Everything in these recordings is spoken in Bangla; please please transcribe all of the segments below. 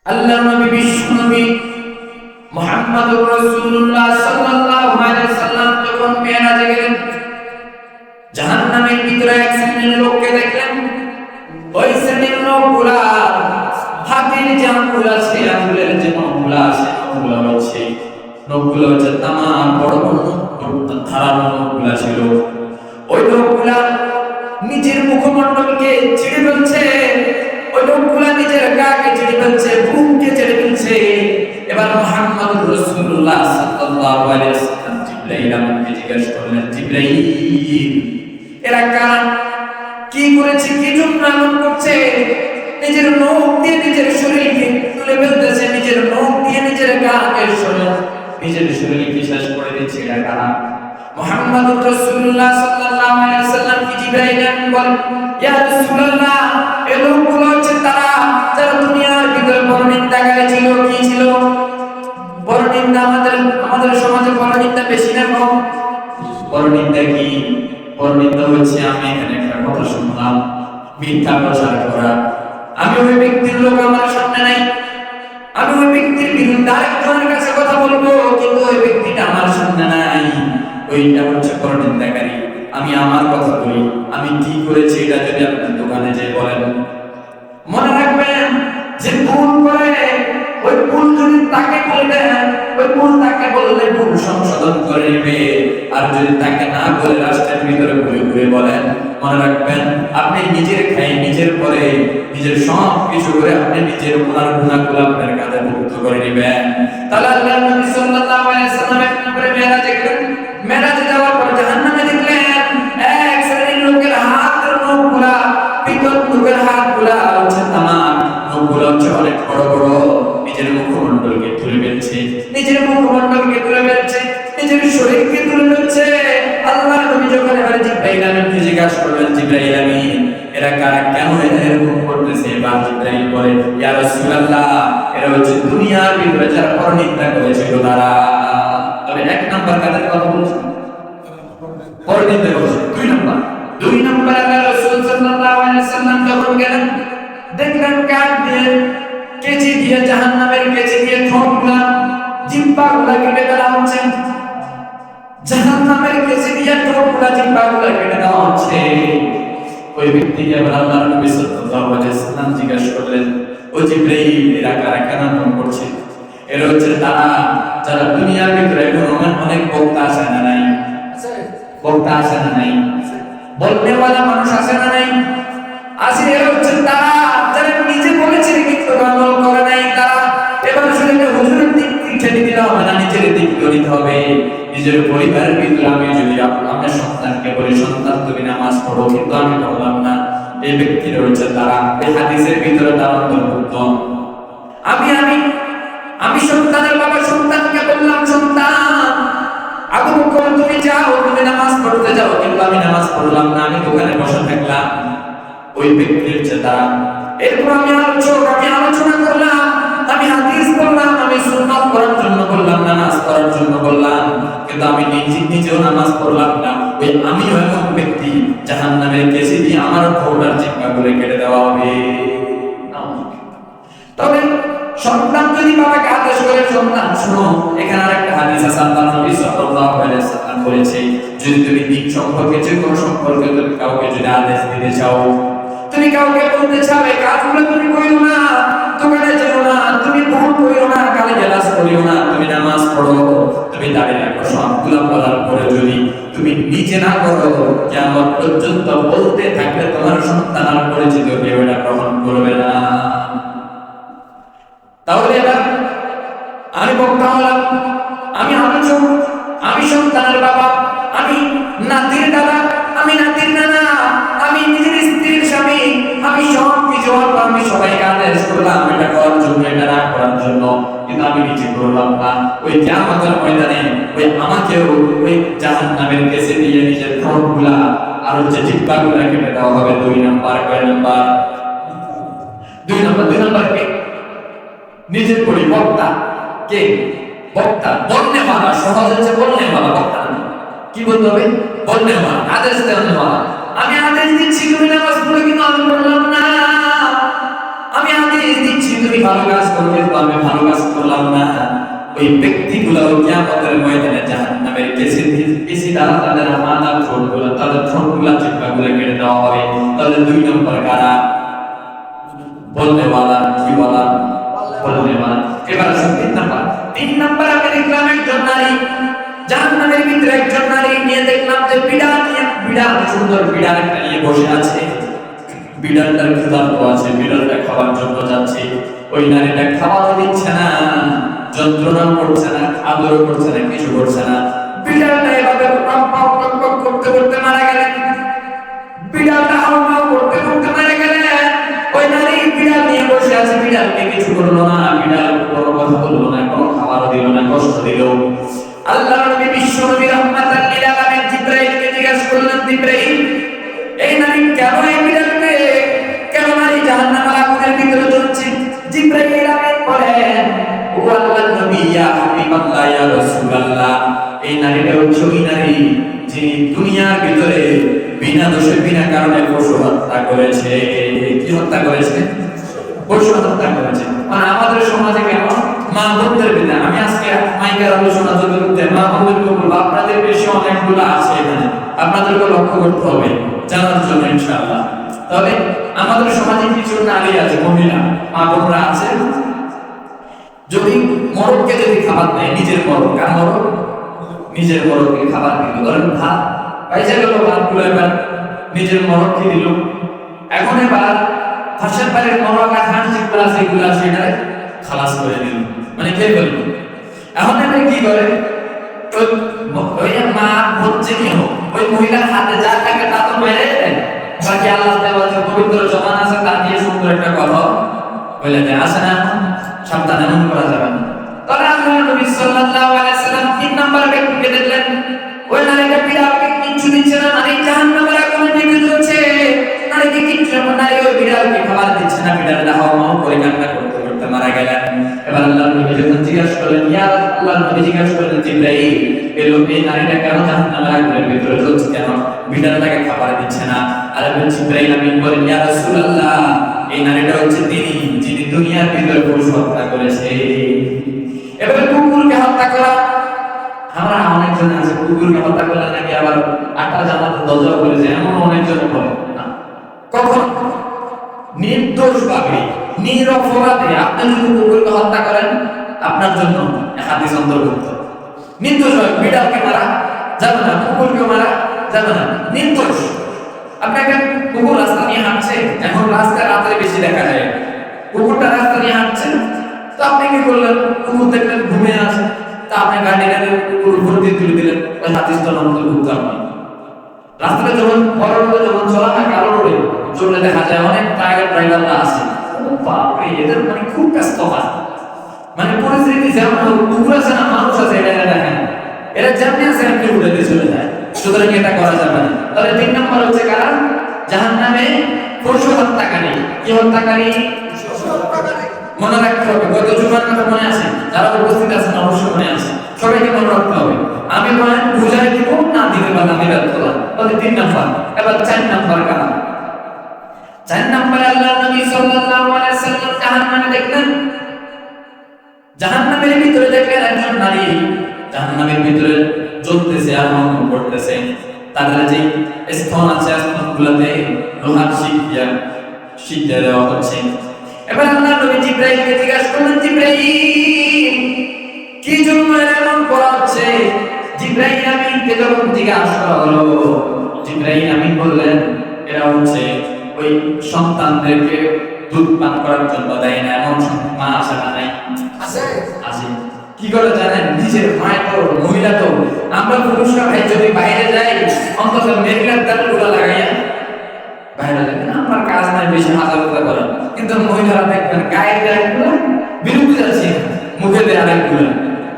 আল্লাহ নবী বিশ্ব নবী মুহাম্মদুর রাসূলুল্লাহ সাল্লাল্লাহু আলাইহি ওয়াসাল্লাম যখন মেরাজে গেলেন, জাহান্নামের ভিতরে এক শ্রেণীর লোককে দেখলেন। ওই শ্রেণীর লোকগুলা হাতির যে আঙ্গুল আছে, আঙ্গুলের যে নখগুলা আছে, নখগুলো হচ্ছে তামাম বড় বড় ধারালো নখগুলা ছিল। ওই লোকগুলা নিজের মুখমণ্ডলকে ছিঁড়ে ফেলছে, ওই লোকগুলা নিজের গাকে ছিঁড়ে ফেলছে, বুককে ছিঁড়ে ফেলছে। এবার মুহাম্মদুর রাসূলুল্লাহ সাল্লাল্লাহু আলাইহি ওয়াসাল্লাম জিবরাইল আমাকে জিজ্ঞাসা করলেন, জিবরাইল, এরা কারা, কি করেছে, কি জন্য এমন করছে? নিজের নখ দিয়ে নিজের শরীরকে তুলে ফেলতেছে, নিজের নখ দিয়ে নিজের গাকে নিজের শরীরকে শেষ করে দিচ্ছে। এরা কারা? মুহাম্মদুর রাসূলুল্লাহ সাল্লাল্লাহু আলাইহি ওয়াসাল্লাম কি জিবরাইল বলেন, ইয়া রাসূলুল্লাহ, এই লোকগুলো হচ্ছে তারা যারা দুনিয়ার ভিতরে পরনিন্দাকারী ছিল। কি ছিল? পরনিন্দা। আমাদের সমাজে পরনিন্দা বেশি না কম? পরনিন্দা কি? পরনিন্দা হচ্ছে আমি এখানে একটা কথা শুনলাম, মিথ্যা প্রচার করা। আমি ওই ব্যক্তির লোক আমার সামনে নাই, আমি ওই ব্যক্তির বিরুদ্ধে আরেকজনের কাছে কথা বলবো, কিন্তু ওই ব্যক্তিটা আমার সামনে নাই, ওইটা হচ্ছে পরনিন্দাকারী। আমি আমার কথা বলি, আমি কি করেছি এটা যদি আপনার দোকানে যেয়ে বলেন, মনে রাখবেন যে ভুল করে ওই ভুল যদি তাকে বলবেন, ওই ভুল তাকে বললে ভুল সংশোধন করে নেবে। আর যদি তাকে না বলে রাস্তার ভিতরে ঘুরে ঘুরে বলেন, মনে রাখবেন আপনি নিজের খাই নিজের পরে নিজের সব কিছু করে আপনি নিজের গুনার গুনাহগুলো আপনার কাঁধে মুক্ত করে নেবেন। তাহলে আল্লাহর নবী সাল্লাল্লাহু আলাইহি ওয়াসাল্লাম এক নম্বরে মেরাজে গেলেন। মেরাজে যাওয়ার পর জাহান্নামে দেখলেন এক শ্রেণীর লোকের হাতের নখগুলা, পিতল লোকের হাতগুলা হচ্ছে তামাম, নখগুলো হচ্ছে অনেক বড় বড়, নিজের মুখমণ্ডলকে তুলে ফেলছে, নিজের মুখমণ্ডলকে তুলে ফেলছে, নিজের শরীরকে তুলে ফেলছে। আল্লাহর নবী যখন এবারে জিবরাইল আমিনকে জিজ্ঞাসা করলেন, জিবরাইল আমিন, এরা কারা, কেন এরা এরকম করতেছে? এবার জিবরাইল বলে, ইয়া রাসূলুল্লাহ, এরা হচ্ছে দুনিয়ার ভিতরে যারা পরনিন্দা করেছিল তারা। তবে এক নাম্বার কাদের কথা বলছেন? পরনিন্দা করেছে। দুই নাম্বার আল্লাহ রাসূল সাল্লাল্লাহু আলাইহি ওয়াসাল্লাম যখন গেলেন, দেখলেন কাঠ দিয়ে, কেচি দিয়ে, জাহান্নামের কেচি দিয়ে ঠোঁটগুলা, জিহ্বাগুলা কেটে দেওয়া হচ্ছে। জাহান্নামের কেচি দিয়ে ঠোঁটগুলা, জিহ্বাগুলা কেটে দেওয়া হচ্ছে। ওই ব্যক্তিকে আবার আল্লাহর নবী সাল্লাল্লাহু আলাইহি ওয়াসাল্লাম জিজ্ঞাসা করলেন, ও জিবরাইল, এরা কারা, কেন এমন করছে? এরা হচ্ছে তারা যারা দুনিয়ার ভিতরে এখন অনেক বক্তা আছে না নাই? বক্তা আছে না নাই? বলনেওয়ালা মানুষ আছে না নাই? আছে। এরা হচ্ছে তারা যারা নিজে বলেছে কিন্তু আমল করে নাই। তারা এবার শুনে হুজুরের দিক ঠেলে দিতে হবে না, নিজের দিক নিতে হবে। নিজের পরিবারের ভিতরে আমি যদি আপনার সন্তানকে বলি, সন্তান তুমি নামাজ পড়ো, কিন্তু আমি বললাম না, এই ব্যক্তিরা হচ্ছে তারা, এই হাদিসের ভিতরে তারা অন্তর্ভুক্ত। আমি সন্তানের বাবা সন্তানকে বললাম, সন্তান আবু বকর তুমি যাও, তুমি নামাজ পড়তে যাও, কিন্তু আমি নামাজ পড়লাম না, আমি দোকানে বসে থাকলাম। ওই ব্যক্তি হচ্ছে তারা। এরপর আমি আলোচনা করলাম, আমি হাদিস পড়লাম, আমি সুন্নাত পড়ার জন্য বললাম, নামাজ পড়ার জন্য বললাম, কিন্তু আমি নিজেও নামাজ পড়লাম না। ওই আমিও এমন ব্যক্তি, জাহান্নামের কেচি দিয়ে আমার ঠোঁটার জিহ্বাগুলো কেটে দেওয়া হবে। তবে সন্তান যদি বাবাকে আদেশ করে, সন্তান শোনো, এখানে আরেকটা হাদিস আছে, আল্লাহর নবী সাল্লাল্লাহু আলাইহি ওয়াসাল্লাম বলেছে, যদি তুমি দিন সম্পর্কে, যে কোনো সম্পর্কে তুমি কাউকে যদি আদেশ দিতে চাও, তুমি কাউকে বলতে চাও এই কাজগুলো তুমি করিও না, দোকানে যেও না, তুমি ভুল করিও না, কালে গেলাস করিও না, তুমি নামাজ পড়ো, তুমি দাঁড়িয়ে রাখো, সবগুলো বলার পরে যদি তুমি নিজে না করো, কিয়ামত পর্যন্ত বলতে থাকলে তোমার সন্তান আর পরিচিত কেউ এটা গ্রহণ করবে না। তাহলে এবার আমি বক্তা হলাম, আমি আলোচক, আমি সন্তানের বাবা, আমি নাতির দাদা, আমি নাতির নানা, আমি নিজের স্ত্রীর স্বামী, আমি সব কিছু, আমি সবাইকে আদেশ করলাম এটা করার জন্য, এটা না করার জন্য, কিন্তু আমি নিজে করলাম না। ওই কিয়ামতের ময়দানে ওই আমাকেও ওই জাহান্নামের কেচি দিয়ে নিজের ঠোঁটগুলা আর হচ্ছে জিহ্বাগুলা কেটে দেওয়া হবে। দুই নাম্বার কে? নিজের পরিবক্তা কে? বক্তা, বলনেওয়ালা। সহজ হচ্ছে বলনেওয়ালা, বক্তা কি বলতে হবে? বলনেওয়ালা, আদেশ দেওয়ানেওয়ালা। আমি আদেশ দিচ্ছি তুমি নামাজ পড়ো, কিন্তু আমি বললাম না। আমি আদেশ দিচ্ছি তুমি ভালো কাজ করবে তো আমি ভালো কাজ করলাম না, ওই ব্যক্তিগুলো কিয়ামতের ময়দানে জাহান্নামের কেসি দ্বারা তাদের মাথা ঠোঁটগুলো তাদের ঠোঁটগুলো চিপকাগুলো কেটে দেওয়া হবে। তাদের 2 নম্বর কারা? বলনেওয়ালা। কি বলা? বলনেওয়ালা। এবার আসুন 3 নম্বর আমি দেখলাম একজন নারী জাহান্নামের ভিতরে, একজন নারী নিয়ে দেখলাম যে বিড়াল নিয়ে, বিড়াল সুন্দর বিড়াল একটা নিয়ে বসে আছে। বিড়ালটার ক্ষুধার্ত আছে, বিড়ালটা খাবার জন্য যাচ্ছে। ওই নারীটা খাবারও দিচ্ছে না, যন্ত্রণা করছে না, আদরও করছে না, কিছু করছে না। বিড়ালটা এভাবে করতে করতে মারা গেলেন। বিড়ালটা হাওমাও করতে করতে মারা গেলেন। ওই নারী বিড়াল নিয়ে বসে আছে, বিড়ালকে কিছু করলো না, বিড়াল কোনো কথা বললো না, কোনো খাবারও দিল না, কষ্ট দিল। আল্লাহর নবী বিশ্ব নবী রাহমাতাল লিল আলামিন জিবরাইলকে জিজ্ঞাসা করলেন, জিবরাইল এই নারী কেন এই বিড়ালকে, কেন নারী জাহান্নামের আগুনের ভিতরে জ্বলছে? জিবরাইল আমিন বলেন, ও আল্লাহর নবী ইয়া হাবিবাল্লাহ ইয়া রাসূলুল্লাহ, এই নারীটা হচ্ছে ওই নারী যিনি দুনিয়ার ভিতরে বিনা দোষে বিনা কারণে পশু হত্যা করেছে। কি হত্যা করেছে? পশু হত্যা করেছে। মানে আমাদের সমাজে কেমন মা বোনদের বিনা, আমি আজকে মাইকের আলোচনা যদি করতে মা বোনদেরকে বলবো, আপনাদের বেশি অনেকগুলো আছে এখানে, আপনাদেরকে লক্ষ্য করতে হবে জানার জন্য ইনশাআল্লাহ। তবে আমাদের সমাজে কিছু নারী আছে, মহিলা মা বোনরা আছে, যদি মরদকে যদি খাবার দেয়, নিজের মরদ, কার মরদ? নিজের মরদকে খাবার দিল, ধরেন ভাত পাইসা গেল, ভাতগুলো এবার নিজের মরদকে দিল। এখন এবার হাঁসের পায়ের মরদ আর হাঁস যেগুলো আছে এগুলো সেটা খালাস করে দিল, মানে খেয়ে ফেলল। এখন এবার কি করে, ওই মা হচ্ছে কি হোক, ওই মহিলার হাতে যা থাকে তা তো মেরে দেয়, বাকি আল্লাহ দেওয়া যে পবিত্র জমান আছে তা দিয়ে সুন্দর একটা কথা বলে দেয়। আসে না? সাবধান, এমন করা যাবে না। তবে আল্লাহ নবী সাল্লাল্লাহু আলাইহি সাল্লাম 3 নম্বর ব্যক্তিকে দেখলেন, ওই নারীটা বিড়ালকে কিচ্ছু দিচ্ছে না, নারী জাহান্নামের আগুনে নিয়ে জ্বলছে, নারীকে কিচ্ছু, নারী ওই বিড়ালকে খাবার দিচ্ছে না, বিড়ালটা হাওমাও করে কান্না করতে করতে মারা গেলেন। এবার আল্লাহ নবী যখন জিজ্ঞাসা করলেন, ইয়া আল্লাহ নবী জিজ্ঞাসা করলেন, জিবরাইল এই লোক এই নারীটা কেন জাহান্নামের আগুনের ভিতরে জ্বলছে, কেন বিড়ালটাকে খাবার দিচ্ছে না? আর জিবরাইল আমিন বলেন, ইয়া রাসূলুল্লাহ এই নারীটা হচ্ছে তিনি যিনি দুনিয়ার ভিতরে পশু হত্যা করেছে। এবারে কুকুরকে হত্যা করা, আমরা অনেকজন আছে কুকুরকে হত্যা করলে নাকি আবার 8টা জান্নাতের দরজা খুলে যায়, এমন অনেকজন বলে না। কখন? নির্দোষ ভাবে নিরপরাধে আপনি যদি কুকুরকে হত্যা করেন, আপনার জন্য হাদিস অন্তর্ভুক্ত। নির্দোষ ভাবে বিড়ালকে মারা যাবে না, কুকুরকে মারা যাবে না, নির্দোষ। আপনাকে কুকুর রাস্তা নিয়ে হাঁটছে, এখন রাস্তা রাতে বেশি দেখা যায়, কুকুরটা রাস্তা নিয়ে হাঁটছে, তো আপনি কি করলেন? কুকুর দেখলেন ঘুমিয়ে আছে, তা আপনি গাড়িটা কুকুর উপর দিয়ে তুলে দিলেন, ওই হাদিস তো অন্তর্ভুক্ত। আপনি রাস্তাটা যখন বড় রোডে যখন চলা হয়, কালো রোডে চললে দেখা যায় অনেক টায়ার ড্রাইভাররা আছে, বাপরে এদের মানে খুব ব্যস্ত হয়, মানে পরিস্থিতি যেমন কুকুর আছে না মানুষ আছে এটা দেখেন, এরা যেমনি আছে এমনি উঠে দিয়ে চলে যায়। সুতরাং এটা করা যাবে না। তাহলে 3 নম্বর হচ্ছে কারা? জাহান্নামে পশু হত্যাকারী। কি হত্যাকারী? মনে রাখতে হবে। গত জুমার কথা মনে আছে? যারা উপস্থিত আছেন অবশ্যই মনে আছে, সবাইকে মনে রাখতে হবে। আমি বলেন বুঝাই দিব না দিলে বা আমি ব্যর্থতা। তাহলে 3 নম্বর। এবার 4 নম্বর কারা? 4 নম্বরে আল্লাহ নবী সাল্লাল্লাহু আলাইহি সাল্লাম জাহান্নামে দেখলেন, জাহান্নামের ভিতরে দেখলেন একজন নারী জাহান্নামের ভিতরে জ্বলতেছে, আগুন করতেছে। তাদের যে স্তন আছে, স্তনগুলোতে লোহার শিক দেওয়া হচ্ছে। এবার আল্লাহ নবী জিবরাইলকে জিজ্ঞাসা করলেন, জিবরাইল কি জন্য এমন করা হচ্ছে? জিবরাইল আমিনকে যখন জিজ্ঞাসা করা হলো, জিবরাইল আমিন বললেন, এরা হচ্ছে ওই সন্তানদেরকে দুধ পান করার জন্য দেয় না, এমন মা আছে না? নাই? আছে, আছে। কি করে জানেন? নিজের মায়ের তো মহিলা, তো আমরা পুরুষরা ভাই যদি বাইরে যাই অন্তত মেঘলার তালগুলো লাগাইয়া বাইরে যাবেন, আমার কাজ নাই বেশি হাজারটা করা, কিন্তু মহিলারা দেখবেন গায়ের দেয়াগুলো বিরুদ্ধে যাচ্ছে, মুখে দেয় আরেকগুলো।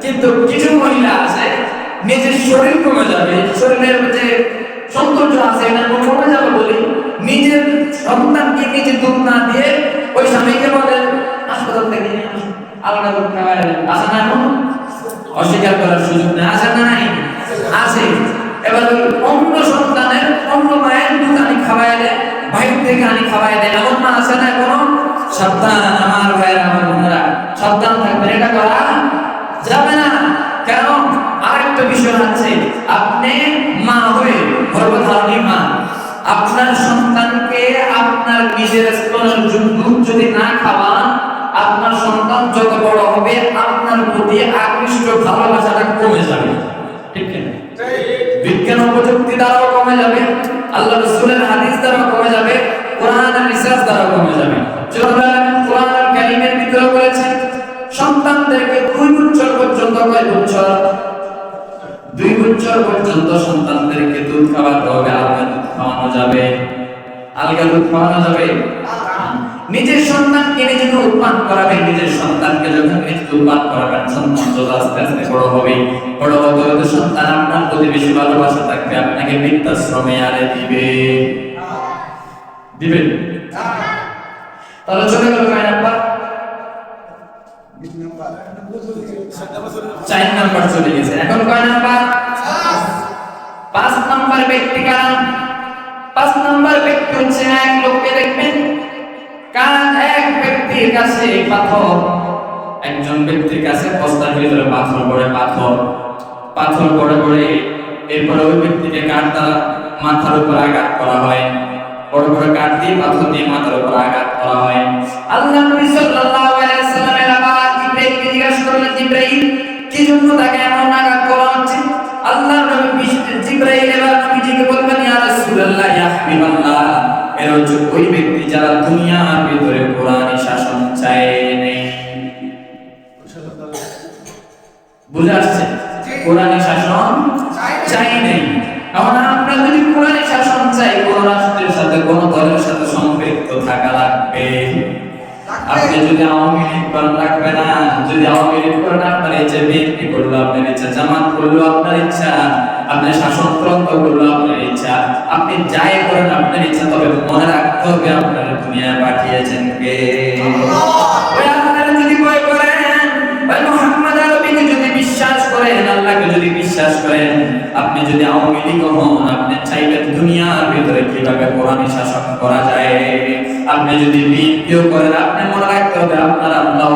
কিন্তু কিছু মহিলা আছে নিজের শরীর কমে যাবে, শরীরের যে সৌন্দর্য আছে এটা কমে যাবে বলে নিজের সন্তানকে নিজে দুধ না দিয়ে ওই স্বামীকে বলে হাসপাতাল থেকে নিয়ে আসুন, আলাদা দুধ খাওয়াই আসে না? এখন অস্বীকার করার সুযোগ নেই, আসে না? নাই, আছে। এবার অন্য সন্তানের অন্য মায়ের দুধ আনি খাওয়াই দেয়, বাইরে থেকে আনি খাওয়াই দেয়, এমন মা আছে না? এখনো সাবধান আমার ভাইয়েরা, আমার বোনেরা, সাবধান থাকবেন, এটা করা যাবে না। কেন? আরেকটা বিষয় আছে, আপনি মা হয়ে, গর্ভধারণী মা, আপনার সন্তানকে আপনার নিজের স্তনের দুধ যদি না খাওয়ান, আপনার সন্তান যত বড় হবে আপনার প্রতি আকৃষ্ট ভালোবাসাটা কমে যাবে। ঠিক না? বিজ্ঞান ও প্রযুক্তি দ্বারাও কমে যাবে, আল্লাহ রাসূলের হাদিস দ্বারাও কমে যাবে, কোরআনের রিসার্চ দ্বারাও কমে যাবে। কোরআনুল কারীমের ভিতরে বলেছেন সন্তানদেরকে 2 বছর পর্যন্ত, কয় বছর? 2 বছর পর্যন্ত সন্তানদেরকে দুধ খাওয়াতে হবে। আলগা দুধ খাওয়ানো যাবে? আলগা দুধ খাওয়ানো যাবে? নিজের সন্তানকে নিজে দুধ পান করাবেন। নিজের সন্তানকে যখন নিজে দুধ পান করাবেন, সন্তান যত আস্তে আস্তে বড় হবে, বড় হতে হতে সন্তান আপনার প্রতি বেশি ভালোবাসা থাকবে, আপনাকে বৃদ্ধাশ্রমে আরে দিবে। তাহলে চলে গেল কয় নাম্বার? 4 নাম্বার চলে গেছে। এখন কয় নাম্বার? 5 নাম্বার ব্যক্তি কারা? 5 নাম্বার ব্যক্তি হচ্ছে এক লোককে দেখবেন, কারণ এক ব্যক্তির কাছে পাথর, একজন ব্যক্তির কাছে বস্তার ভিতরে পাথর পড়ে এরপরে ওই ব্যক্তিকে কাঠ দ্বারা মাথার উপর আঘাত করা হয়, বড় বড় কাঠ দিয়ে পাথর দিয়ে মাথার উপর আঘাত করা হয়। আল্লাহ নবী সাল্লাল্লাহু আলাইহি ওয়াসাল্লামের আবার জিবরাইলকে জিজ্ঞাসা করলেন, জিবরাইল কি জন্য তাকে এমন আঘাত করা হচ্ছে? আল্লাহ নবী জিবরাইল এবার নবীজিকে বললেন, ইয়া রাসূলুল্লাহ, ইয়া হাবিবাল্লাহ, এর হচ্ছে ওই ব্যক্তি যারা দুনিয়ার ভিতরে কোরআনী শাসন চায় নেই। বুঝে আসছে? কোরআনী শাসন চাই নেই। এখন আমরা যদি কোরআনী শাসন চাই, কোন রাষ্ট্রের সাথে, কোন দলের সাথে সম্পৃক্ত থাকা লাগবে। আপনি যদি আওয়ামী লীগ করেন, রাখবে না। যদি আওয়ামী লীগ করেন, আপনার ইচ্ছা, বিএনপি করলো আপনার ইচ্ছা, জামাত করলো আপনার ইচ্ছা, আপনি শাসনতন্ত্র করলো আপনার ইচ্ছা, আপনি যাই করেন আপনার ইচ্ছা, তবে মনে রাখতে হবে আপনার দুনিয়ায় পাঠিয়েছেন কে। ওই আপনারা যদি ভয় করেন, ওই মুহাম্মদ আরবিকে যদি বিশ্বাস করেন, আল্লাহকে যদি বিশ্বাস করেন, আপনি যদি আওয়ামী লীগ হন, আপনি চাইবেন দুনিয়ার ভিতরে কিভাবে কোরআনী শাসন করা যায়। আপনি যদি বিএনপিও করেন, আপনি মনে রাখতে হবে আপনার আল্লাহ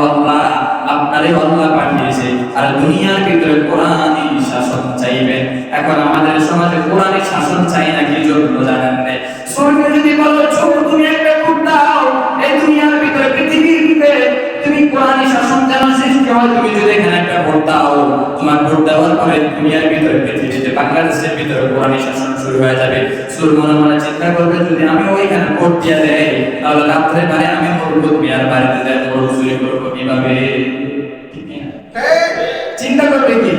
আপনারই আল্লাহ পাঠিয়েছে, আর দুনিয়ার ভিতরে কোরআনী শাসন চাইবেন। এখন আমাদের সমাজে কোরআনী শাসন চাই না কি জন্য জানেন না? স্বর্গে যদি বলো ছোট তুমি একটা ভোট দাও, এই দুনিয়ার ভিতরে, পৃথিবীর ভিতরে তুমি কোরআনী শাসন যেন সৃষ্টি হয়, তুমি যদি এখানে একটা ভোট দাও, তোমার ভোট দেওয়ার পরে দুনিয়ার ভিতরে, পৃথিবীতে, বাংলাদেশের ভিতরে কোরআনী শাসন শুরু হয়ে যাবে। সুর মনে মনে চিন্তা করবে, যদি আমি ওইখানে ভোট দিয়ে দেই, তাহলে রাত্রে বারে আমি মরবুত মিয়ার বাড়িতে যাই, ভোট চুরি করবো কিভাবে? চিন্তা করবে কি,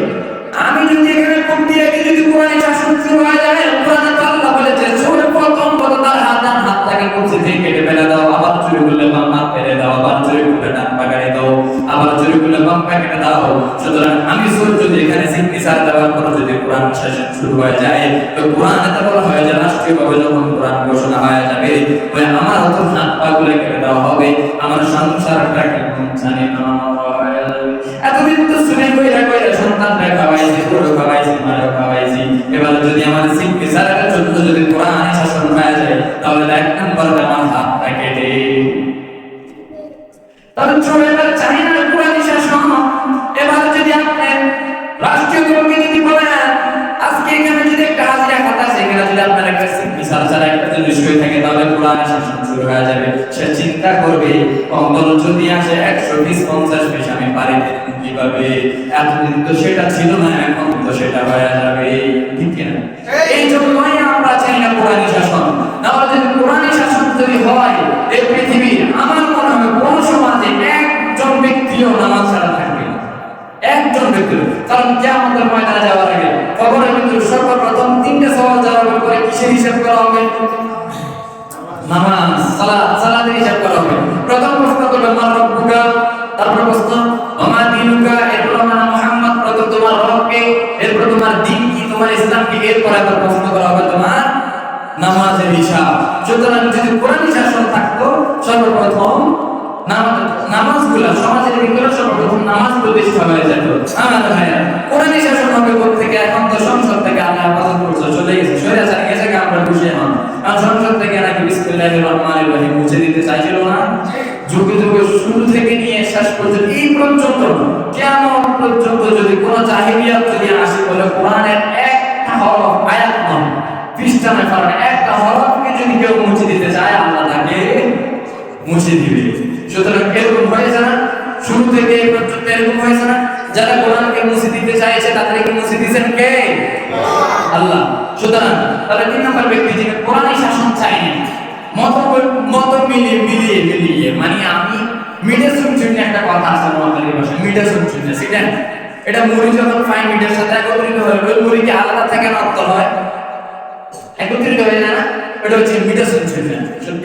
আমি যদি এখানে ভোট দিয়ে যদি কোরআনী শাসন শুরু হয়ে যায়, কোরআনে তো আল্লাহ বলেছে চোরে প্রথম কথা তার হাতটাকে কুচি দিয়ে কেটে ফেলে দাও, আবার চুরি করলে বাম হাত ফেলে দাও, আবার চুরি করলে ডান পা কেটে দাও, আবার চুরি করলে বাম পা কেটে দাও। সুতরাং আমি যদি এখানে সিগনেচার দেওয়ার পর যদি কোরআন শাসন শুরু হয়ে যায়, তো কোরআনে তো বলা হয় যে রাষ্ট্রীয়ভাবে যখন কোরআন ঘোষণা হয়ে যাবে, ওই আমার অত হাত পা গুলো কেটে দেওয়া হবে, আমার সংসারটাকে জানি না। এতদিন তো শুনে কইরা সন্তানরা খাওয়াইছি, পুরো খাওয়াইছি, মারও খাওয়াইছি, এবার যদি আমার সিগনেচারের জন্য যদি কোরআন শাসন হয়ে যায়, তাহলে 1 নম্বরে আমার হাতটা কেটে। তাহলে চলে এবার চাই না কোরআন শাসন। এবার যদি আপনি রাষ্ট্রীয় দলকে যদি বলেন, আজকে এখানে যদি একটা হাজিরা খাতা আছে, এখানে যদি আপনার একটা সিগনেচার ছাড়া একটা জিনিস হয়ে থাকে, তাহলে কোরআন শাসন শুরু হয়ে যাবে। সে চিন্তা করবে, অন্তর যদি আসে 120-50 আমি পারি কিভাবে? এতদিন তো সেটা ছিল না, এখন তো সেটা হয়ে যাবে। ঠিক না? এই জন্যই আমরা চাই না কোরআনী শাসন। তাহলে যদি কোরআনী শাসন যদি হয়, এই পৃথিবীর, আমার মনে হয় কোন সমাজে একজন ব্যক্তিও নামাজ ছাড়া থাকবে না, একজন ব্যক্তি। কারণ কিয়ামতের ময়দানে যাওয়ার আগে কবরের ভিতরে সর্বপ্রথম 3টা সওয়াল জবাব করে কিসের হিসাব করা হবে? নামাজ, সালাতের হিসাব করা হবে। প্রথম প্রশ্ন করবে মান রব্বুকা, তারপর প্রশ্ন ওমা দীনুকা, এরপর মানে মুহাম্মদ, প্রথম তোমার রব কে, এরপর তোমার দ্বীন কি, তোমার ইসলাম কি, এরপর আবার প্রশ্ন করা হবে তোমার নামাজের হিসাব। সুতরাং যদি কোরআনী শাসন থাকতো, সর্বপ্রথম নামাজগুলো সমাজের ভিতরে সর্বপ্রথম নামাজ প্রতিষ্ঠা হয়ে যেত। আমার ভাইয়া, কোরআনী শাসন হবে থেকে? এখন তো সংসদ থেকে আল্লাহ হেফাজত করছে, চলে গেছে, স্বৈরাচার গেছে, আমরা খুশি হন। কারণ সংসদ থেকে নাকি বিসমিল্লাহির রহমানির রহিম মুছে দিতে চাইছিল না। যুগে যুগে শুরু থেকে নিয়ে শেষ পর্যন্ত এই পর্যন্ত কিয়ামত পর্যন্ত যদি কোন জাহিলিয়াত যদি আসে বলে কোরআনের একটা হরফ আয়াত নয় পৃষ্ঠা নয়, কারণ একটা হরফকে যদি কেউ মুছে দিতে চায় আল্লাহ তাকে মুছে দিবে। সুতরাং এরকম হয়েছে না, শুরু থেকে এই পর্যন্ত এরকম হয়েছে না, যারা কোরআনকে মুছে দিতে চাইছে তাদেরকে মুছে দিয়েছেন কে? আল্লাহ। সুতরাং তাহলে 3 নম্বর ব্যক্তি যিনি কোরআনী শাসন চায়নি, মত মিলিয়ে মানে আমি মিডে শুনছি একটা কথা আছে নোয়াখালীর ভাষায়, মিডে শুনছি সেটা এটা মুড়ি যখন ফাইন মিডের সাথে একত্রিত হয় ওই মুড়িকে আলাদা থেকে নষ্ট হয়, একত্রিত হয়ে যায় না, এটা হচ্ছে মিডে শুনছি না।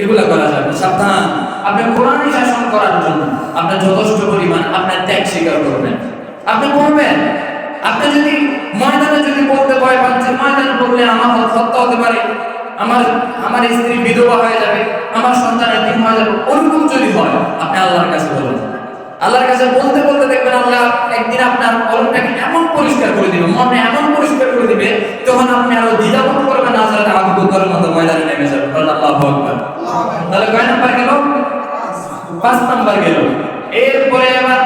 এগুলো করা যাবে সাবধান। আপনি কোরআনী শাসন করার জন্য আপনার যথেষ্ট পরিমাণ আপনার ত্যাগ স্বীকার করবেন, আপনি করবেন। আপনি যদি ময়দানে যদি বলতে ভয় পাচ্ছেন, ময়দানে বললে আমার হত্যা হতে পারে, আমার স্ত্রী বিধবা হয়ে যাবে, আমার সন্তানের দিন হয়ে যাবে, ওরকম যদি হয় আপনি আল্লাহর কাছে বলুন। আল্লাহর কাছে বলতে বলতে দেখবেন আল্লাহ একদিন আপনার কলমটাকে এমন পরিষ্কার করে দিবে, মনে এমন পরিষ্কার করে দিবে, তখন আপনি আরো দ্বিধাবোধ করবেন না, যারা আবু বকরের মতো ময়দানে নেমে যাবেন। আল্লাহু আকবার। তাহলে কয় নাম্বার গেল? 5 নাম্বার গেল। এরপরে আবার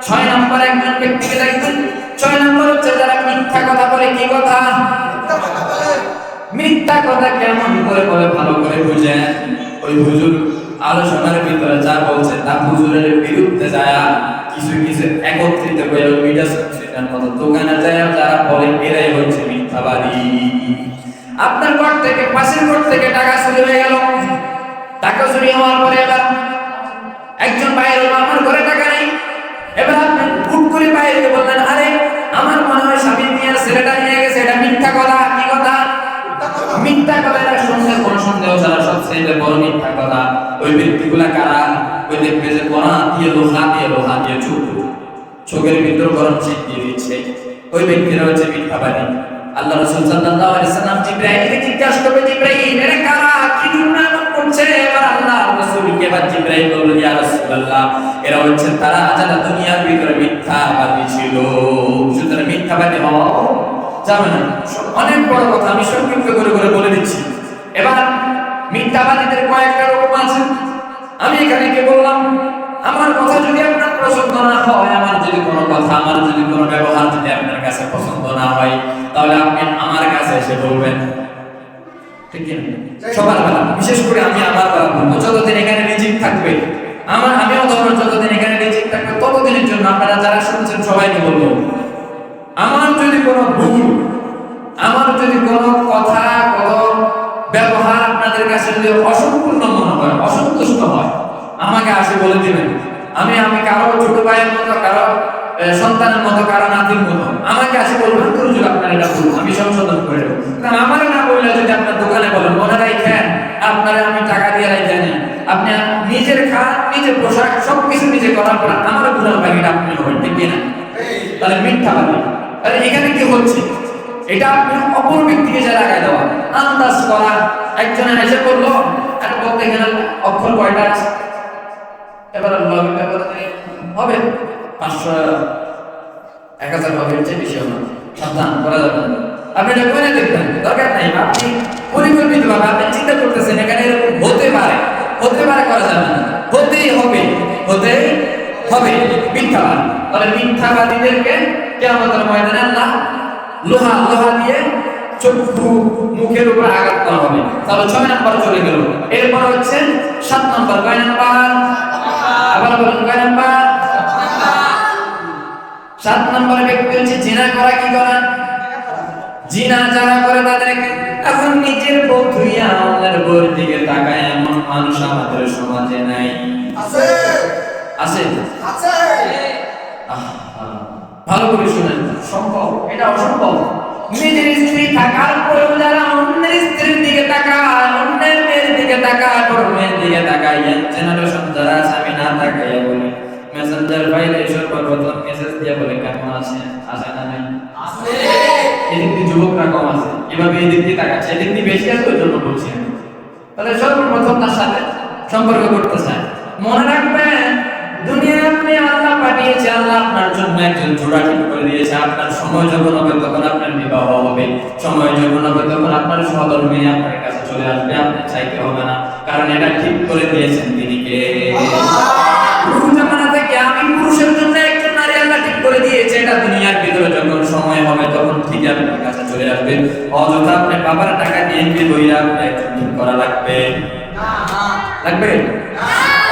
6 নাম্বার একজন ব্যক্তিকে দেখবেন। 6 নাম্বার হচ্ছে যারা মিথ্যা কথা বলে। কি কথা? মিথ্যা কথা কেমন করে বলে ভালো করে বুঝেন। ওই হুজুর আলোচনার ভিতরে যা বলছে তা হুজুরের বিরুদ্ধে যায় কিছু কিছু একত্রিত করে মিডিয়া সেন্টারের মতো দোকানে যায় যারা বলে এরাই হচ্ছে মিথ্যাবাদী। আপনার ঘর থেকে, পাশের ঘর থেকে টাকা চুরি হয়ে গেল, টাকা চুরি হওয়ার পরে এবার একজন বাইরে হলো, আমার ঘরে টাকা নেই। এবার আপনি হুট করে বাইরে বললেন, আরে আমার মনে হয় স্বামী নিয়ে ছেলেটা নিয়ে গেছে, এটা মিথ্যা কথা। কি কথা? মিথ্যা কথা। এটা সন্দেহ, কোন সন্দেহ ছাড়া সবচেয়ে বড় মিথ্যা কথা। ওই ব্যক্তিগুলা কারা? ওই দেখবে যে কোরআন দিয়ে লোহা দিয়ে চোখের ভিতর গরম শীত দিয়ে দিচ্ছে, ওই ব্যক্তিরা হচ্ছে মিথ্যাবাদী। আল্লাহ রাসূল সাল্লাল্লাহু আলাইহি সাল্লাম জিবরাইলকে জিজ্ঞাসা করবে, জিবরাইল এরা কারা, কি জন্য এমন করছে? এবার আল্লাহ রাসূলকে বা জিবরাইল বলল, ইয়া রাসূলুল্লাহ এরা হচ্ছে তারা যারা দুনিয়ার ভিতরে মিথ্যাবাদী ছিল। সুতরাং মিথ্যাবাদী হওয়া যাবে না। অনেক বড় কথা, আমি সংক্ষিপ্ত করে বলে দিচ্ছি। এবার মিথ্যাবাদীদের কয়েকটা রকম আছে। আমি এখানে কি বললাম, আমার কথা যদি আপনার পছন্দ না হয়, আমার যদি কোনো কথা, আমার যদি কোনো ব্যবহার যদি আপনার কাছে পছন্দ না হয়, তাহলে আপনি আমার কাছে এসে বলবেন। ঠিক আছে? সবার বেলা, বিশেষ করে আমি আমার বেলা বলবো, যতদিন এখানে রিজিক থাকবে, আমিও যতদিন এখানে রিজিক থাকবে ততদিনের জন্য আপনারা যারা শুনছেন সবাইকে বলবো, আমার যদি কোনো ভুল, আমার যদি কোনো কথা, কোনো ব্যবহার আপনাদের কাছে যদি অসম্পূর্ণ মনে হয়, অসন্তুষ্ট হয়, আমাকে আসে বলে দিবেন। আমি কারো ছোট ভাইয়ের মতো, কারো সন্তানের মতো, কারো নাতির মতো, আমাকে আসে বলবেন হুজুর আপনার এটা ভুল, আমি সংশোধন করে দেবো। কারণ আমার না বললে যদি আপনার দোকানে বলেন, মনে রাখেন আপনারা আমি টাকা দিয়ে রাখি না, আপনি নিজের খান, নিজের পোশাক সবকিছু নিজে করার পর আমার গুণার বাকিটা আপনি হবেন, ঠিক না? তাহলে মিথ্যাবাদী। তাহলে এখানে কি হচ্ছে? এটা আপনি অপর ব্যক্তিকে যে লাগাই দেওয়া, আন্দাজ করা। একজনের এসে বললো, আর বলতে গেলে অক্ষর কয়টা আছে, এবার হবে 500 1000 হবে, এর চেয়ে বেশি হবে, সাবধান করা যাবে না। আপনি এটা করে দেখবেন, দরকার নাই। আপনি পরিকল্পিতভাবে আপনি চিন্তা করতেছেন এখানে এরকম হতে পারে করা যাবে না, হতেই হবে মিথ্যাবাদী। তাহলে মিথ্যাবাদীদেরকে কিয়ামতের ময়দানে আল্লাহ লোহা দিয়ে চক্ষু মুখের উপর আঘাত করা হবে। তাহলে 6 নাম্বার চলে গেল। এরপর হচ্ছে 7 নাম্বার। কয় নাম্বার? আবার বলুন, কয় নাম্বার? 7 নম্বরের ব্যক্তি হচ্ছে জিনা করা। কি করা? জিনা যারা করে তাদেরকে। এখন নিজের বউ ধুইয়া অন্যের বউর দিকে তাকায় এমন মানুষ আমাদের সমাজে নাই। আছে? ভালো করে শুনেন, সম্ভব? এটা অসম্ভব। নিজের স্ত্রী থাকার পরেও যারা অন্যের স্ত্রীর দিকে তাকায়, অন্যের মেয়ের দিকে তাকায়, বড় মেয়ের দিকে তাকায়, জেনারেশন যারা আছে, আমি না তাকাইয়া বলি, মেসেঞ্জার ফাইলে সর্বপ্রথম মেসেজ দিয়ে বলে কেমন আছেন, আছে না নাই? আছে। এদিক দিয়ে যুবকরা কম আছে, এভাবে এদিক দিয়ে তাকাচ্ছে, এদিক দিয়ে বেশি আছে, ওই জন্য বলছি আমি। তাহলে সর্বপ্রথম তার সাথে সম্পর্ক করতে চায়। মনে রাখবেন, দুনিয়ার আপনি আল্লাহ পাঠিয়েছে, আল্লাহ আপনার জন্য একজন জোড়া ঠিক করে দিয়েছে। আপনার সময় যখন হবে তখন আপনার বিবাহ হবে, সময় যখন হবে তখন আপনার সহধর্মী আপনার কাছে চলে আসবে, আপনার চাইতে হবে না, কারণ এটা ঠিক করে দিয়েছেন তিনি কে? জামানা থেকে আমি পুরুষের জন্য একজন নারী আল্লাহ ঠিক করে দিয়েছে, এটা দুনিয়ার ভিতরে যখন সময় হবে তখন ঠিক আপনার কাছে চলে আসবে। অযথা আপনি বাবার টাকা দিয়ে কি বইরা আপনি একজন ঠিক করা লাগবে? লাগবে?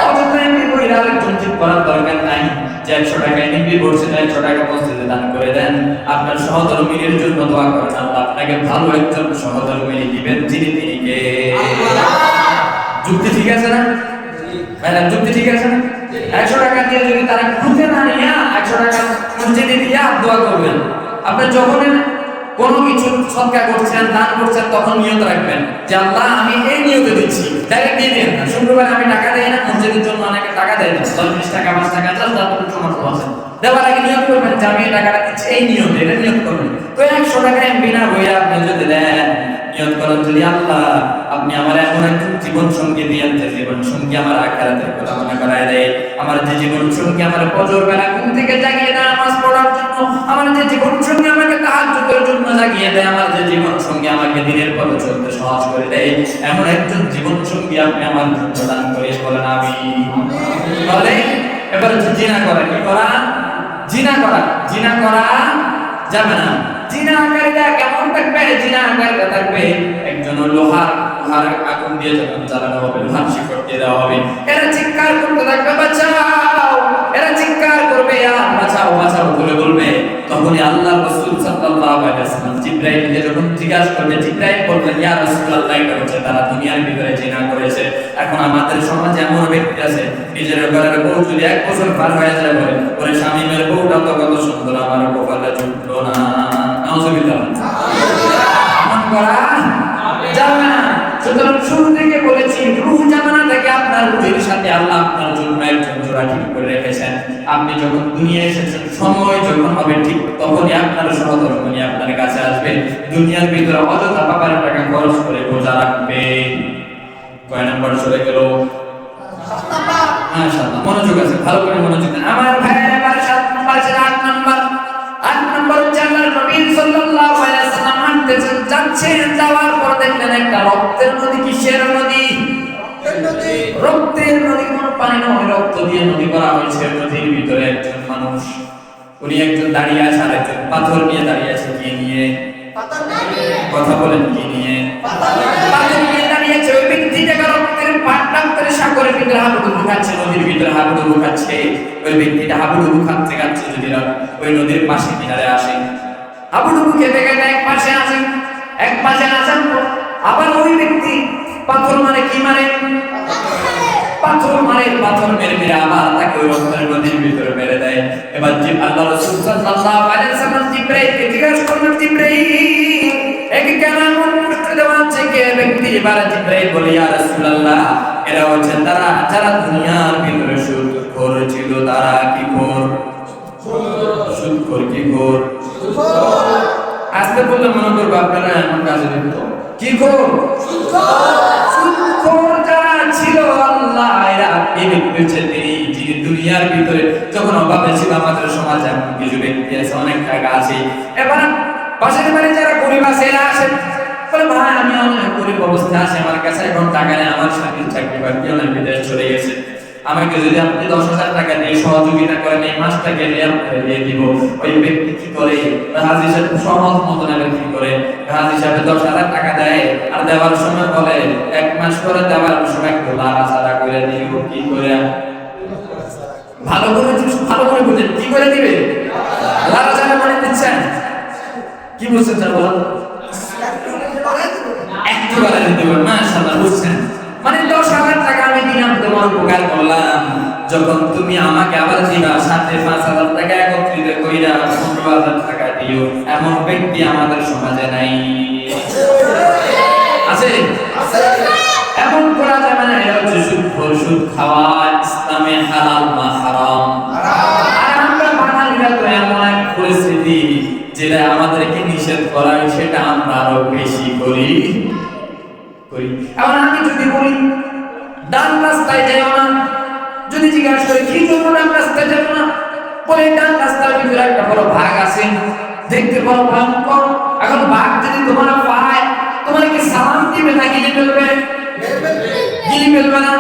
অযথা এমনি বইরা একজন ঠিক করার দরকার নাই। যে 100 টাকা এমনি পড়ছে, 100 টাকা মসজিদে দান করে দেন, আপনার সহধর্মীর জন্য দোয়া করেন, আল্লাহ আপনাকে ভালো একজন সহধর্মী দিবেন, যিনি তিনি কে? যুক্তি ঠিক আছে না ভাইরা? যুক্তি ঠিক আছে না? 100 টাকা দিয়ে যদি তারা খুঁজে না নিয়ে 100 টাকা মসজিদে দিয়ে দোয়া করবেন। আপনি যখন কোনো কিছু সদকা করছেন, দান করছেন, তখন নিয়ত রাখবেন যে আল্লাহ আমি এই নিয়তে দিচ্ছি। ডাইরেক্ট দিয়ে দেন না। শুক্রবার আমি টাকা দেই না, মসজিদের জন্য অনেকে টাকা দেয় না, 10 টাকা 5 টাকা যা যতটুকু সমর্থ আছে দেওয়ার আগে নিয়ত করবেন যে আমি এই টাকাটা দিচ্ছি এই নিয়তে, এটা নিয়ত করবেন। তো 100 টাকা বিনা বইয়া আপনি যদি দেন, নিয়ত করেন যদি আল্লাহ আপনি আমার এমন একজন জীবন সঙ্গী দিয়েন, যে জীবন সঙ্গী আমার আখিরাতের কথা মনে করায় দেয়, আমার যে জীবন সঙ্গী আমার ফজর বেলা ঘুম থেকে জাগিয়ে দেয় নামাজ পড়ার জন্য, আমার যে জীবন সঙ্গী আমাকে তাহাজ্জুদের জন্য জাগিয়ে দেয়, আমার যে জীবন সঙ্গী আমাকে দিনের পথে চলতে সহজ করে দেয়, এমন একজন জীবন সঙ্গী আপনি আমার জন্য দান করিয়ে বলেন আমিন। বলে এবার জিনা করা, কি করা? জিনা করা। জিনা করা যাবে না। জিনাকারীরা কেমন থাকবে? জিনাকারীরা থাকবে একজন লোহার আগুন দিয়ে যখন জ্বালানো হবে, লোহার শিকড় দিয়ে দেওয়া হবে, এরা চিৎকার করতে থাকবে বাঁচাও, এরা চিৎকার করবে আর বাঁচাও বাঁচাও বলে বলবে। তখনই আল্লাহ রাসূল সাল্লাল্লাহু আলাইহি ওয়াসাল্লাম জিবরাইলকে যখন জিজ্ঞাসা করবে, জিবরাইল বলবেন ইয়া রাসূলুল্লাহ, এটা হচ্ছে তারা দুনিয়ার ভিতরে জিনা করেছে। এখন আমাদের সমাজে এমন ব্যক্তি আছে, নিজের ঘরের বউ যদি 1 বছর পার হয়ে যায় বলে ওরে স্বামীর বউটা তো কত সুন্দর, আমার কপালে জুটলো না। নাউজুবিল্লাহ। এমন করা যাবে না। সুতরাং শুরু থেকে বলেছি, রূহ জামানা থেকে আপনার রূহের সাথে আল্লাহ আপনার জন্য একজন জোড়া ঠিক করে রেখেছেন। আপনি যখন দুনিয়ায় এসেছেন, সময় যখন হবে ঠিক তখনই আপনার সহধর্মী আপনার কাছে আসবে। দুনিয়ার ভিতরে অযথা বাবার টাকা খরচ করে বোঝা রাখবে। কয় নাম্বার চলে গেল? মাশাআল্লাহ, মনোযোগ আছে, ভালো করে মনোযোগ দেন আমার ভাইয়েরা। এবার 7 নাম্বার আছে, 8 নাম্বার। 8 নাম্বার হচ্ছে আল্লাহর নবী সাল্লাল্লাহু আলাইহি ওয়াসাল্লাম হাঁটতেছেন, যাচ্ছেন, যাওয়ার পর দেখলেন একটা রক্তের নদী। কিসের নদী? রক্তের নদী। কোন পানি নয়, রক্ত দিয়ে নদী করা হয়েছে। নদীর ভিতরে একজন মানুষ, উনি একজন দাঁড়িয়ে আছে, আর একজন পাথর নিয়ে দাঁড়িয়ে আছে। কি নিয়ে? কথা বলেন, কি নিয়ে? পাথর নিয়ে দাঁড়িয়ে আছে। ওই ব্যক্তিটাকে রক্তের পাটটা করে সাগরের ভিতরে হাবুডুবু খাচ্ছে, নদীর ভিতরে হাবুডুবু খাচ্ছে। ওই ব্যক্তিটা হাবুডুবু খাচ্ছে খাচ্ছে যদি ওই নদীর পাশে কিনারে আসে, হাবুডুবু খেতে খেতে এক পাশে আসেন, এক পাশে আসেন, আবার ওই ব্যক্তি পাথর মারে। কি মারে? পাথর মারে। পাথর মেরে মেরে আবার তাকে ওই রক্তের নদীর ভিতরে মেরে দেয়। এবার আল্লাহ রাসূল সাল্লাল্লাহু আলাইহি ওয়াসাল্লাম জিবরাইলকে জিজ্ঞাসা করলেন, জিবরাইল একে কেন এমন কষ্ট দেওয়া হচ্ছে? কে ব্যক্তি? এবার জিবরাইল বলে, ইয়া রাসূলুল্লাহ, এরা হচ্ছে তারা যারা দুনিয়ার ভিতরে সুদখোর ছিল। তারা কি খোর? সুদখোর। কি খোর? আস্তে বললে মনে করবো আপনারা এমন কাজে লিপ্ত। কি খোর? সুদখোর যারা ছিল, আল্লাহ এরা এই ব্যক্তি হচ্ছে যিনি দুনিয়ার ভিতরে যখন অভাবে ছিল, আমাদের সমাজে এমন কিছু ব্যক্তি আছে, অনেক টাকা আছে। এবার পাশের বাড়ি যারা গরিব আছে এরা আসে, বলে ভাই আমি অনেক গরিব অবস্থা আছে, আমার কাছে এখন টাকা নেই, আমার স্বামীর চাকরি বাকরি অনেক বিদেশ চলে গেছে, আমাকে যদি আপনি 10,000 টাকা দিয়ে সহযোগিতা করেন, এই মাসটা গেলে আপনাকে দিয়ে দিব। ওই ব্যক্তি কি করে? হাজি সাহেব সহজ মতো নেবে। কি করে? হাজি সাহেব 10,000 টাকা দেয়, আর দেওয়ার সময় বলে 1 মাস পরে দেওয়ার সময় একটু লাড়াচাড়া করে দিব। কি করে? ভালো করে বুঝেন, কি করে দিবে? লাড়াচাড়া করে দিচ্ছেন। কি বুঝছেন স্যার বলেন? একটু করে দিতে পারেন। মাশাআল্লাহ, বুঝছেন? মানে 10,000 টাকা আমি দিলাম, তোমার উপকার করলাম, যখন তুমি আমাকে আবার দিবা সাথে 5,000 টাকা একত্রিত কইরা 15,000 টাকা দিও, এমন ব্যক্তি আমাদের সমাজে নাই। আছে? এমন করা যাবে না। এটা হচ্ছে সুদখোর। সুদ খাওয়া ইসলামে হালাল না হারাম? আর আমরা বাঙালিরা তো এমন এক পরিস্থিতি যেটা আমাদেরকে নিষেধ করায়, সেটা আমরা আরো বেশি করি। এখন আমি যদি বলি ডান রাস্তায় যাও না, যদি জিজ্ঞাসা করে কি জন্য ডান রাস্তায় যাবো না? বলে ডান রাস্তার ভিতরে একটা বড় বাঘ আছে, দেখতে বড় ভয়ঙ্কর। এখন বাঘ যদি তোমার পায়, তোমার কি সালাম দিবে না গিলে ফেলবে? গিলে ফেলবে না।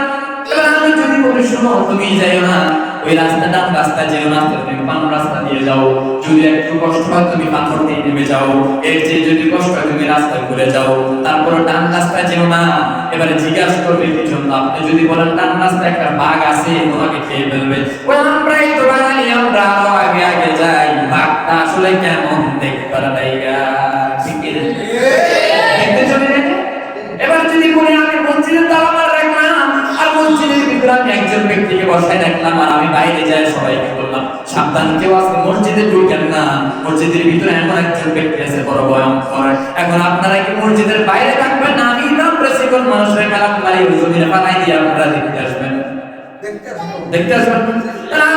এবার আমি যদি বলি শোনো তুমি যাইও না, ওই রাস্তা ডান রাস্তা যেও না, তুমি বাম রাস্তা দিয়ে যাও। যদি একটু কষ্ট হয় তুমি পাথর দিয়ে নেমে যাও, এর চেয়ে যদি কষ্ট হয় তুমি রাস্তায় ঘুরে যাও, তারপর ডান রাস্তা যেও না। এবারে জিজ্ঞাসা করবে কি জন্য? আপনি যদি বলেন ডান রাস্তায় একটা বাঘ আছে তোমাকে খেয়ে ফেলবে, ওই আমরাই তো বাঙালি, আমরা আরো আগে আগে যাই। বাঘটা আসলে কেমন দেখতে লাইগা, ঠিক কি দেখতে চলে যায়। এবার যদি বলি আমি মসজিদের তালা মারা রাখলাম, আর মসজিদের ভিতরে আমি একজন ব্যক্তিকে বসায় রাখলাম, আর আমি বাইরে যাই সবাইকে বললাম সাবধান, কেউ আজকে মসজিদে ঢুকেন না, মসজিদের ভিতরে এমন একজন ব্যক্তি আছে বড় ভয়ঙ্কর। এখন আপনারা কি মসজিদের বাইরে থাকবেন না আমি নাম প্রেসিকল মানুষের কালাম মারি জমিনে পালাই দিয়ে আপনারা দেখতে আসবেন? দেখতে আসবেন।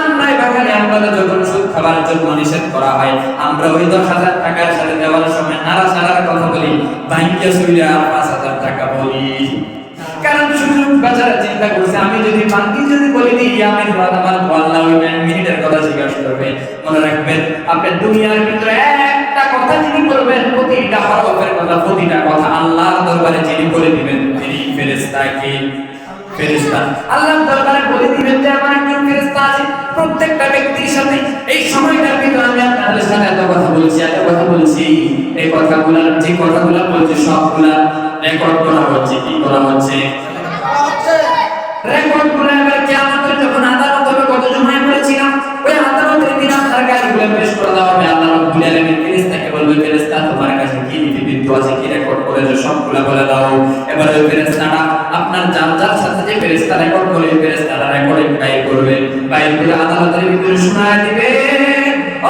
আমরাই বাঙালি, আমরা যখন সুদ খাবার জন্য নিষেধ করা হয়, আমরা ওই 10,000 টাকার সাথে দেওয়ার সময় নাড়া সারার কথা বলি, ব্যাংকে সুইরা 5,000 টাকা বলি। কারণ সুযোগ বাজারে চিন্তা করছে, আমি যদি বাংকি যদি বলি দিই আমি আমার আল্লাহ ওই মিনিটের কথা জিজ্ঞাসা করবে। মনে রাখবেন আপনি দুনিয়ার ভিতরে একটা কথা যিনি বলবেন, প্রতিটা হরফের কথা, প্রতিটা কথা আল্লাহর দরবারে যিনি বলে দিবেন তিনি ফেরেশতাকে ফেরেশতা আল্লাহর দরবারে বলে দিবেন যে আমার একজন ফেরেশতা আছে। প্রত্যেকটা ব্যক্তির সাথে এই সময়টার ভিতরে আমি আপনাদের সাথে এত কথা বলছি, এই কথাগুলোর যে কথাগুলো বলছি সবগুলা রেকর্ড করা হচ্ছে। কি করা হচ্ছে? রেকর্ড করে এবার কিয়ামতের যখন আদালত হবে, কত জমায় করেছিলাম, ওই আদালতের দিন আপনার গাড়িগুলো পেশ করে দেওয়া হবে। আল্লাহ রাব্বুল আলামিন ফেরেশতাকে বলবে ফেরেশতা তোমার কাছে কি লিপিবদ্ধ আছে, কি রেকর্ড করেছো সবগুলা বলে দাও। এবার ওই ফেরেশতাটা আপনার যার সাথে যে ফেরেশতা রেকর্ড করে, ফেরেশতাটা রেকর্ডিং বাইর করবে, বাইর করে আদালতের ভিতরে শোনায় দিবে।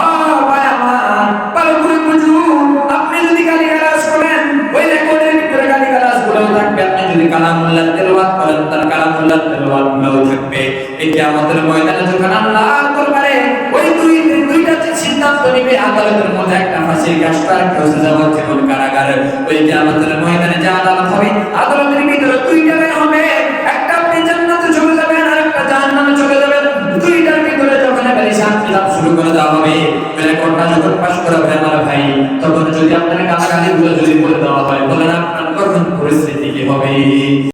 ও ভাই আমার ভালো করে বুঝুন, আপনি যদি গালিগালাজ করেন ওই রেকর্ডের ভিতরে গালিগালাজ গুলো থাকবে, আপনি যদি কালামুল্লাহ তেলাওয়াত করেন তার কালামুল্লাহ তেলাওয়াত গুলো থাকবে। এই কিয়ামতের ময়দানে যখন আল্লাহর দরবারে ওই দুইটা যে সিদ্ধান্ত নিবে, আদালতের মধ্যে একটা ফাঁসির কাষ্টা, একটা হচ্ছে যাবজ্জীবন কারাগার। ওই কিয়ামতের ময়দানে যে আদালত হবে, আদালতের ভিতরে দুইটা হবে, একটা আপনি জান্নাতে চলে যাবেন আর একটা জাহান্নামে চলে যাবেন। দুইটার ভিতরে যখন এবার হিসাব কিতাব শুরু করে দেওয়া হবে, রেকর্ডটা যখন পাস করা হবে আমার ভাই, তখন যদি আপনার গালাগালি গুলো যদি বলে দেওয়া হয়, বলেন আপনার কখন পরিস্থিতি কি হবে?